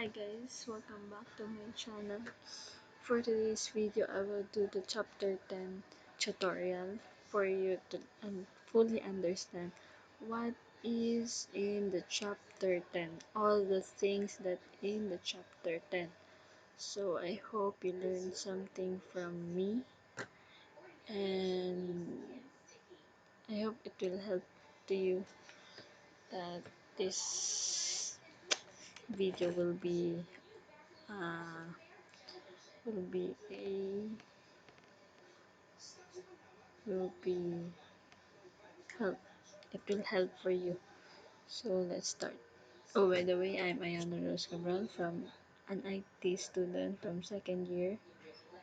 Hi guys, welcome back to my channel. For today's video, I will do the chapter 10 tutorial for you to fully understand what is in the chapter 10, all the things that in the chapter 10. So I hope you learned something from me, and I hope it will help to you that this video uh, will be a will be help. It will help for you. So let's start. Oh, by the way, I'm Ayana Rose Cabral from an IT student from second year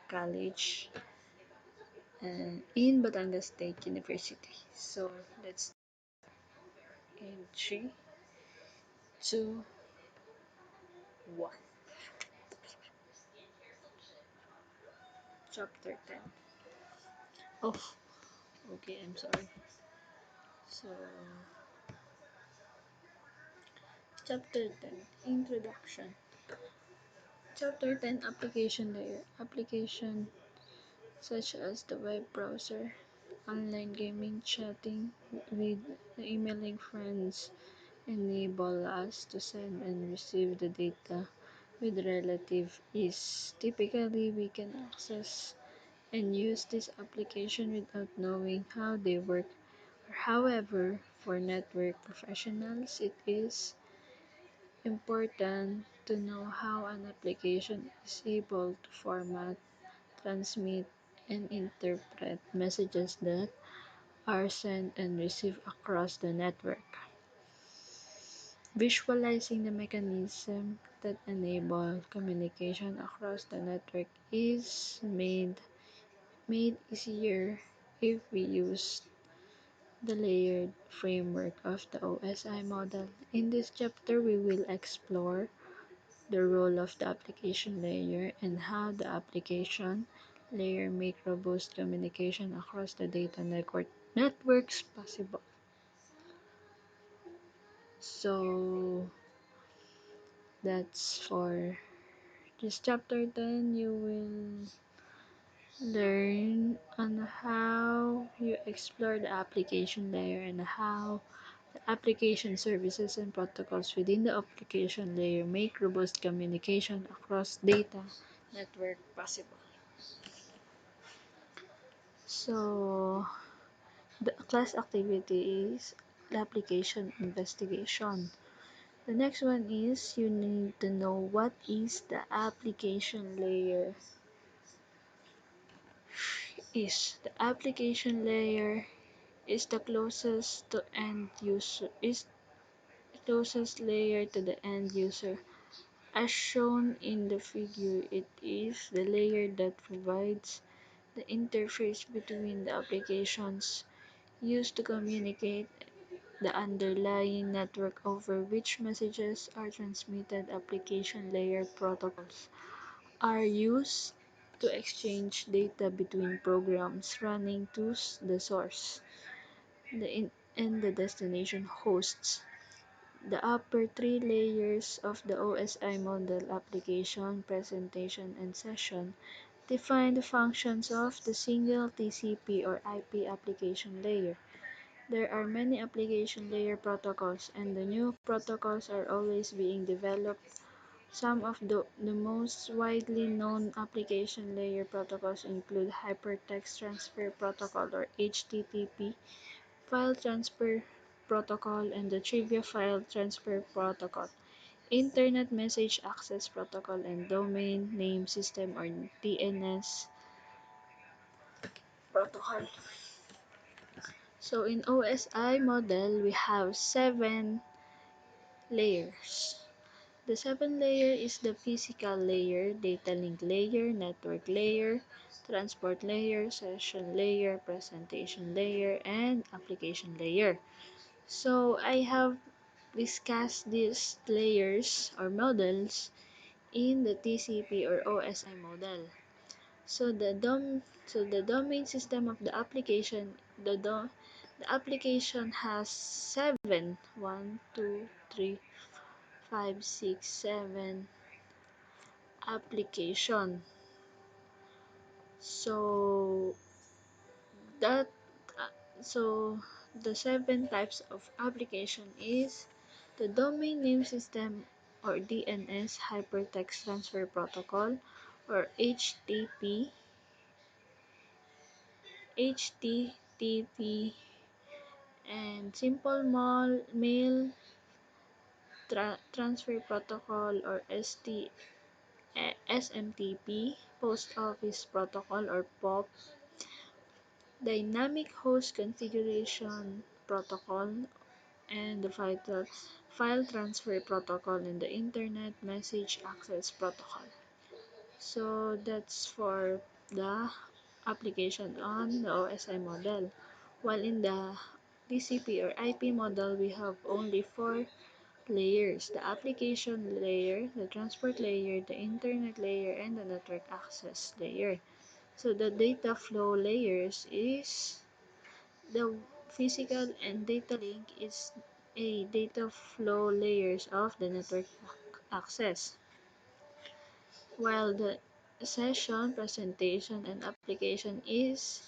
college in Batangas State University. So let's in 3, 2, 1. Chapter 10. Oh, okay, I'm sorry. So, Chapter 10 Introduction. Chapter 10 Application Layer. Application such as the web browser, online gaming, chatting with emailing friends enable us to send and receive the data with relative ease. Typically, we can access and use this application without knowing how they work. However, for network professionals, it is important to know how an application is able to format, transmit, and interpret messages that are sent and received across the network. Visualizing the mechanism that enable communication across the network is made easier if we use the layered framework of the OSI model. In this chapter, we will explore the role of the application layer and how the application layer make robust communication across the data networks possible. So that's for this chapter. Then you will learn on how you explore the application layer and how the application services and protocols within the application layer make robust communication across data network possible. So the class activity is the application investigation. The next one is you need to know what is the application layer is. The application layer is the closest to end user is the closest layer to the end user. As shown in the figure, it is the layer that provides the interface between the applications used to communicate the underlying network over which messages are transmitted. Application layer protocols are used to exchange data between programs running to the source and the destination hosts. The upper three layers of the OSI model, application, presentation, and session, define the functions of the single TCP or IP application layer. There are many application layer protocols, and the new protocols are always being developed. Some of the most widely known application layer protocols include Hypertext Transfer Protocol or HTTP, File Transfer Protocol, and the Trivia File Transfer Protocol, Internet Message Access Protocol, and Domain Name System or DNS Protocol. So in OSI model, we have 7 layers. The 7th layer is the physical layer, data link layer, network layer, transport layer, session layer, presentation layer, and application layer. So I have discussed these layers or models in the TCP or OSI model. So the domain system of the application, the application has 7, 1, 2, 3, 5, 6, 7 application. So that so the seven types of application is the domain name system or DNS hypertext transfer protocol or HTTP and simple mail transfer protocol or SMTP, post office protocol or POP, dynamic host configuration protocol, and the file transfer protocol and the internet message access protocol. So that's for the application on the OSI model. While in the TCP or IP model, we have only four layers: the application layer, the transport layer, the internet layer, and the network access layer. So the data flow layers is the physical and data link is a data flow layers of the network access, while the session, presentation, and application is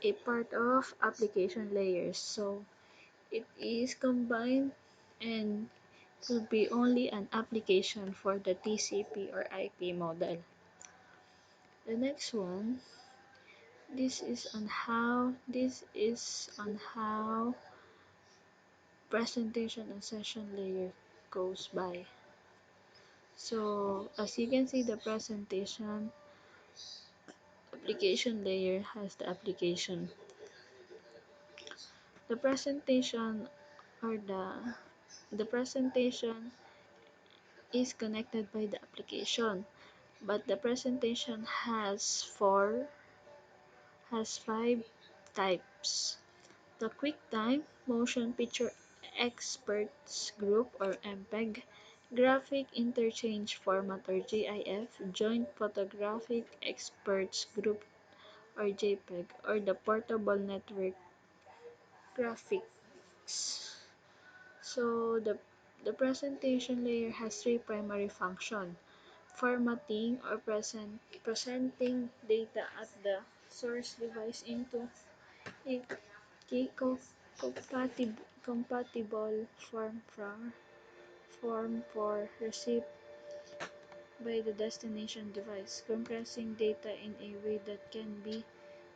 a part of application layers. So it is combined and could be only an application for the TCP or IP model. The next one, this is on how presentation and session layer goes by. So as you can see, the presentation application layer has the application. The presentation or the presentation is connected by the application, but the presentation has five types. The QuickTime Motion Picture Experts Group or MPEG, Graphic Interchange Format or GIF, Joint Photographic Experts Group or JPEG, or the Portable Network Graphics. So the presentation layer has three primary functions: formatting or presenting data at the source device into a compatible form for receipt by the destination device, compressing data in a way that can be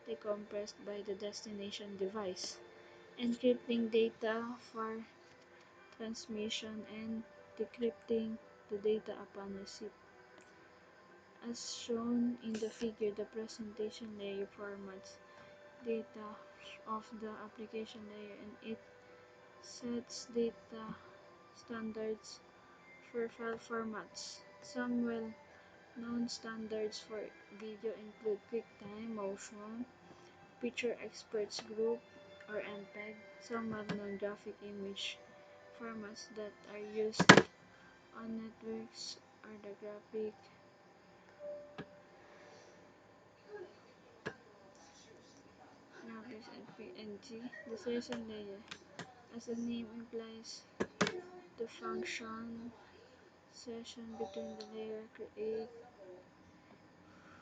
decompressed by the destination device, encrypting data for transmission, and decrypting the data upon receipt. As shown in the figure, the presentation layer formats data of the application layer, and it sets data standards for file formats. Some well-known standards for video include QuickTime Motion Picture Experts Group or MPEG. Some well-known graphic image formats that are used on networks are the graphic graphics and PNG. The session layer, as the name implies, the function session between the layer create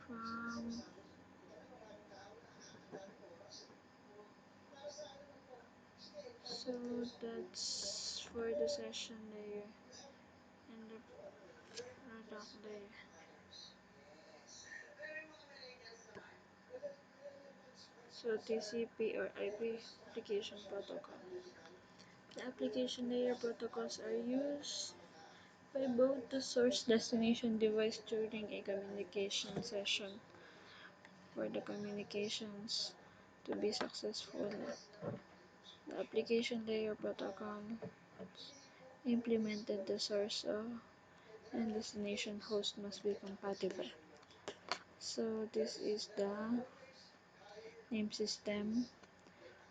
from so that's for the session layer and the product layer. So TCP or IP application protocol. The application layer protocols are used by both the source destination device during a communication session. For the communications to be successful, the application layer protocol implemented the source and destination host must be compatible. So this is the name system,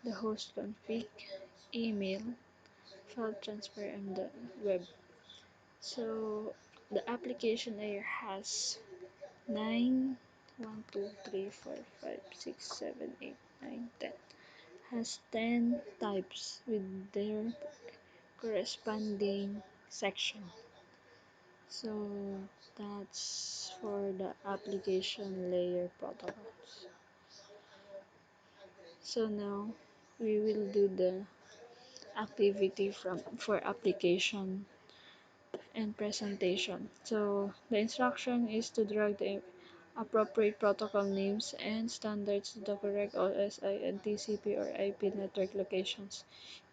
the host config, email, file transfer, and the web. So the application layer has 9, 1, 2, 3, 4, 5, 6, 7, 8, 9, 10. Has 10 types with their corresponding section. So that's for the application layer protocols. So now we will do the activity from for application and presentation. So the instruction is to drag the appropriate protocol names and standards to the correct OSI and TCP or IP network locations.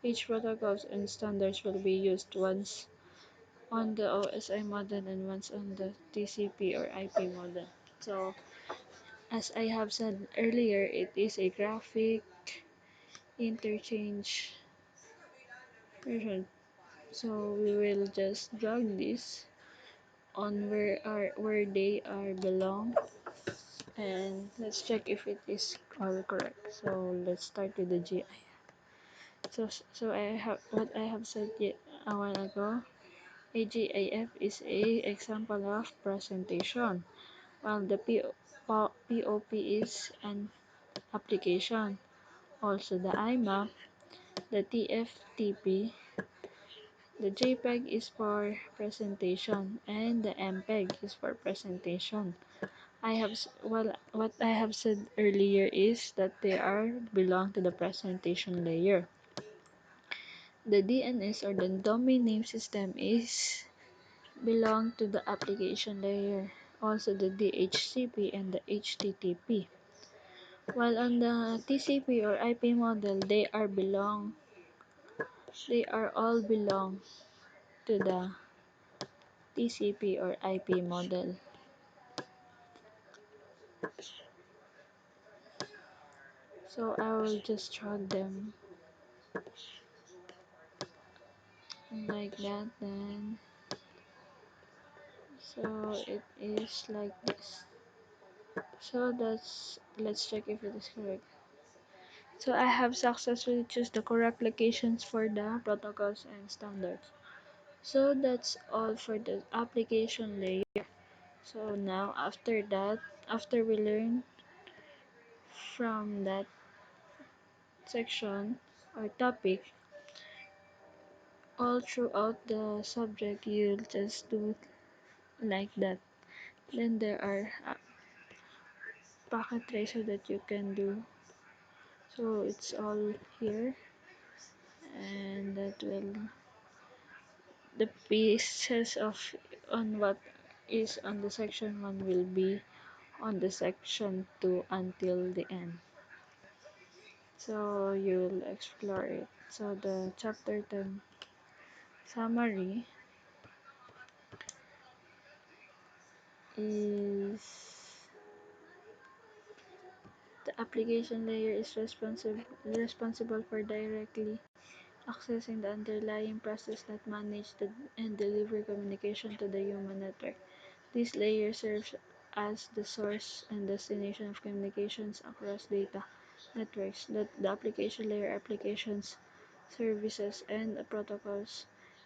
Each protocol and standards will be used once on the OSI model and once on the TCP or IP model. So as I have said earlier, it is a graphic interchange version. So we will just drag this on where they are belong, and let's check if it is all correct. So let's start with the GI. So I have what I have said yet a while ago. A GIF is a example of presentation, while the POP is an application. Also the IMAP, the TFTP, the JPEG is for presentation, and the MPEG is for presentation. What I have said earlier is that they are belong to the presentation layer. The DNS or the domain name system is belong to the application layer. Also the DHCP and the HTTP. While on the TCP or IP model, they are all belong to the TCP or IP model. So I will just drag them like that then. So it is like this. So let's check if it is correct. So I have successfully choose the correct locations for the protocols and standards. So that's all for the application layer. So now after that, after we learn from that section or topic, all throughout the subject you'll just do like that. Then there are packet tracer that you can do. So it's all here, and that will the pieces of on what is on the section 1 will be on the section 2 until the end. So you'll explore it. So the chapter 10 summary is the application layer is responsible for directly accessing the underlying process that manage and deliver communication to the human network. This layer serves as the source and destination of communications across data networks. The application layer applications, services, and protocols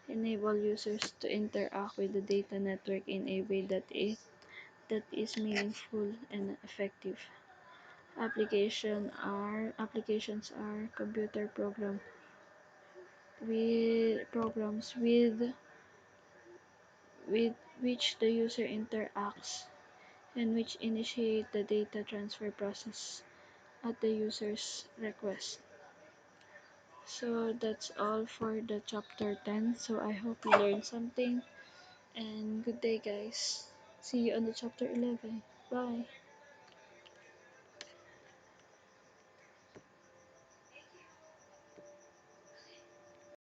enable users to interact with the data network in a way that is meaningful and effective. Applications are computer programs with which the user interacts and which initiate the data transfer process at the user's request. So that's all for the chapter 10. So I hope you learned something, and good day guys. See you on the chapter 11. Bye.